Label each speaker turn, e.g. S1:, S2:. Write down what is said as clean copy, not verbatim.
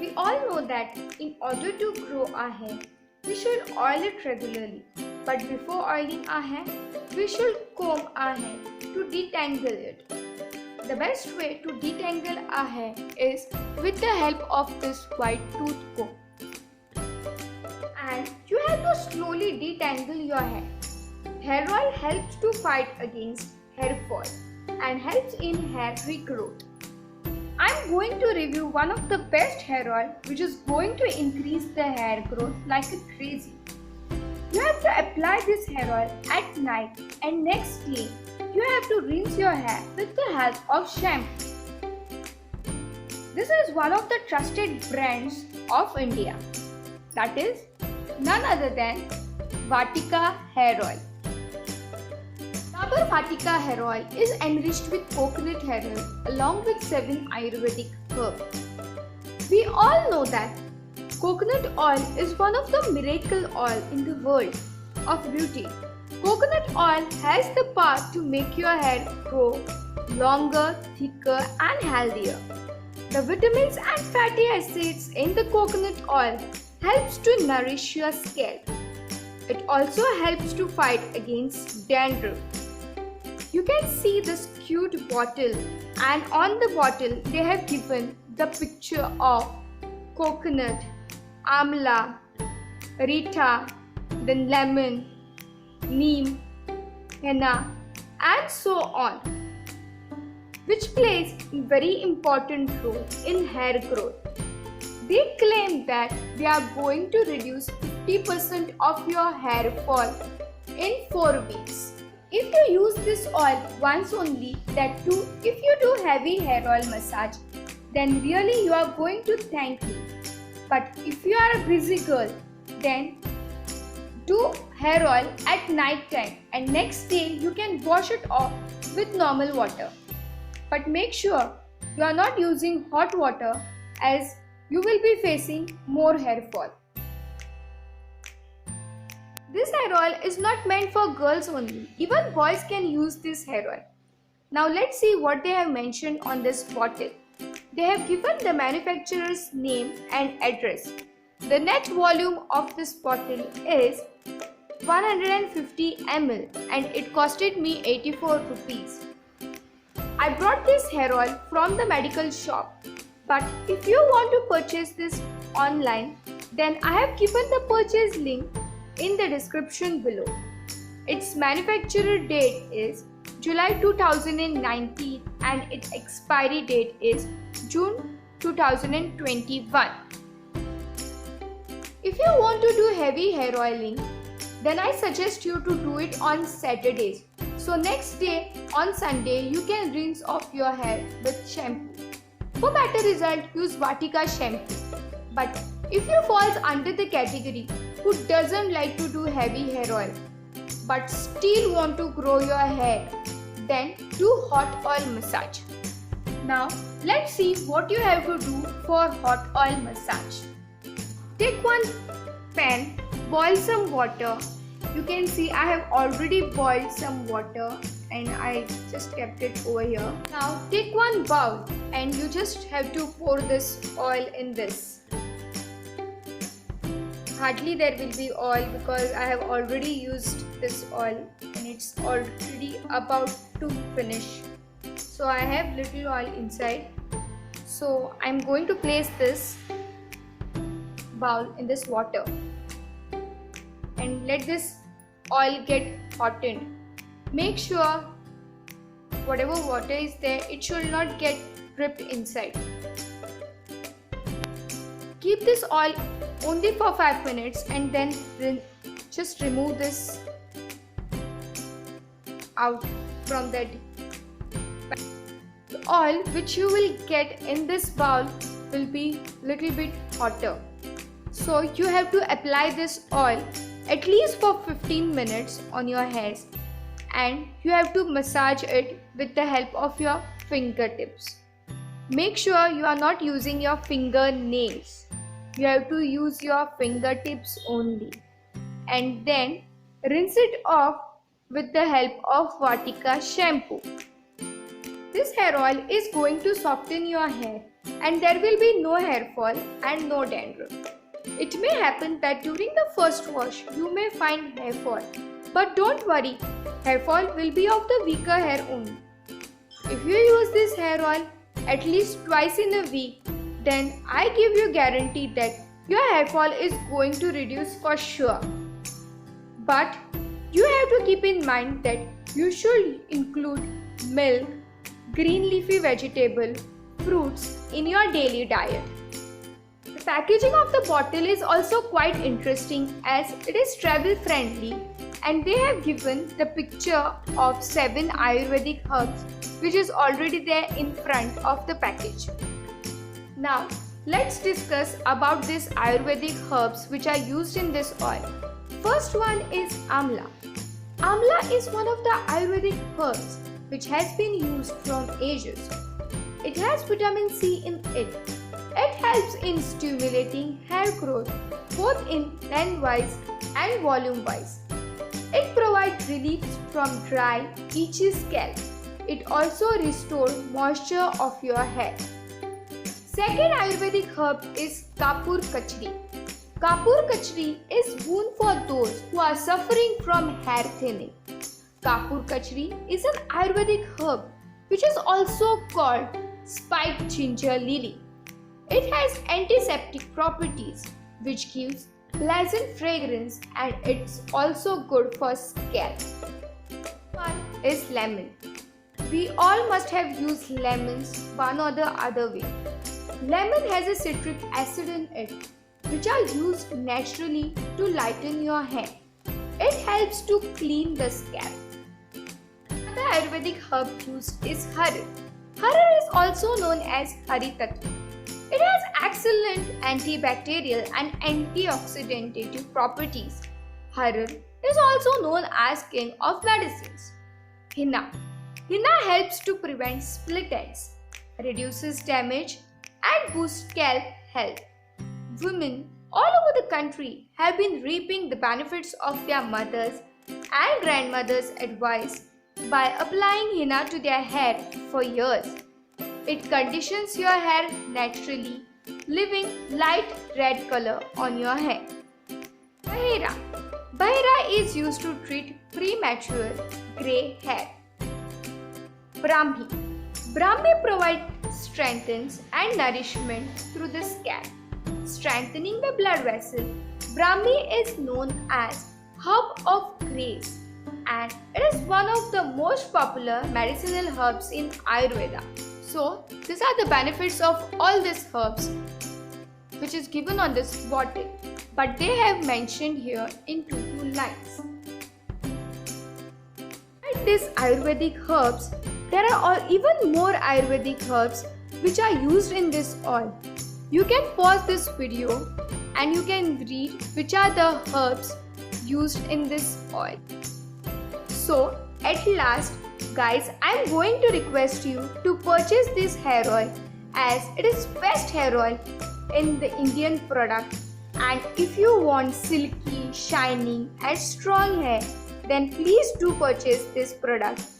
S1: We all know that in order to grow our hair, we should oil it regularly. But before oiling our hair, we should comb our hair to detangle it. The best way to detangle our hair is with the help of this white tooth comb. And you have to slowly detangle your hair. Hair oil helps to fight against hair fall and helps in hair regrowth. I'm going to review one of the best hair oil which is going to increase the hair growth like crazy. You have to apply this hair oil at night and next day you have to rinse your hair with the help of shampoo. This is one of the trusted brands of India. That is none other than Vatika hair oil. Dabur Vatika hair oil is enriched with coconut hair oil along with 7 Ayurvedic herbs. We all know that coconut oil is one of the miracle oil in the world of beauty. Coconut oil has the power to make your hair grow longer, thicker and healthier. The vitamins and fatty acids in the coconut oil helps to nourish your scalp. It also helps to fight against dandruff. You can see this cute bottle, and on the bottle they have given the picture of coconut, amla, rita, then lemon, neem, henna and so on, which plays a very important role in hair growth. They claim that they are going to reduce 50% of your hair fall in 4 weeks. If you use this oil once only, that too if you do heavy hair oil massage, then really you are going to thank me. But if you are a busy girl, then do hair oil at night time and next day you can wash it off with normal water. But make sure you are not using hot water as you will be facing more hair fall. This hair oil is not meant for girls only. Even boys can use this hair oil. Now let's see what they have mentioned on this bottle. They have given the manufacturer's name and address. The net volume of this bottle is 150 ml and it costed me 84 rupees. I brought this hair oil from the medical shop. But if you want to purchase this online, then I have given the purchase link in the description below. Its manufacturer date is July 2019 and its expiry date is June 2021. If you want to do heavy hair oiling, then I suggest you to do it on Saturdays. So next day on Sunday you can rinse off your hair with shampoo. For better result, use Vatika shampoo. But if you falls under the category who doesn't like to do heavy hair oil but still want to grow your hair, then do hot oil massage. Now let's see what you have to do for hot oil massage. Take one pan, boil some water. You can see I have already boiled some water and I just kept it over here. Now take one bowl and you just have to pour this oil in this. Hardly there will be oil because I have already used this oil and it's already about to finish. So I have little oil inside. So I'm going to place this bowl in this water and let this oil get hottened. Make sure whatever water is there, it should not get dripped inside. Keep this oil only for 5 minutes and then just remove this out from that. The oil which you will get in this bowl will be little bit hotter. So you have to apply this oil at least for 15 minutes on your hairs and you have to massage it with the help of your fingertips. Make sure you are not using your fingernails. You have to use your fingertips only and then rinse it off with the help of Vatika shampoo. This hair oil is going to soften your hair and there will be no hair fall and no dandruff. It may happen that during the first wash you may find hair fall, but don't worry, hair fall will be of the weaker hair only. If you use this hair oil at least twice in a week, then I give you guarantee that your hair fall is going to reduce for sure. But you have to keep in mind that you should include milk, green leafy vegetable, fruits in your daily diet. The packaging of the bottle is also quite interesting as it is travel friendly and they have given the picture of 7 Ayurvedic herbs which is already there in front of the package. Now let's discuss about these Ayurvedic herbs which are used in this oil. First one is Amla. Amla is one of the Ayurvedic herbs which has been used from ages. It has vitamin C in it. It helps in stimulating hair growth both in length-wise and volume-wise. It provides relief from dry, itchy scalp. It also restores moisture of your hair. Second Ayurvedic herb is Kapur Kachri. Kapur Kachri is boon for those who are suffering from hair thinning. Kapur Kachri is an Ayurvedic herb which is also called spiked ginger lily. It has antiseptic properties which gives pleasant fragrance and it's also good for scalp. One is lemon. We all must have used lemons one or the other way. Lemon has a citric acid in it which are used naturally to lighten your hair. It helps to clean the scalp. Another Ayurvedic herb used is Harir. Harir is also known as Haritattva. It has excellent antibacterial and antioxidant properties. Harir is also known as king of medicines. Henna. Henna helps to prevent split ends, reduces damage and boosts scalp health. Women all over the country have been reaping the benefits of their mothers and grandmothers' advice by applying henna to their hair for years. It conditions your hair naturally, leaving light red color on your hair. Bahira. Bahira is used to treat premature grey hair. Brahmi. Brahmi provides strengthens and nourishment through the scalp, strengthening the blood vessel. Brahmi is known as herb of grace and it is one of the most popular medicinal herbs in Ayurveda. So, these are the benefits of all these herbs which is given on this bottle, but they have mentioned here in two lines. Besides these Ayurvedic herbs, there are even more Ayurvedic herbs which are used in this oil. You can pause this video and you can read which are the herbs used in this oil. So, at last, guys, I am going to request you to purchase this hair oil as it is best hair oil in the Indian product, and if you want silky, shining and strong hair, then please do purchase this product.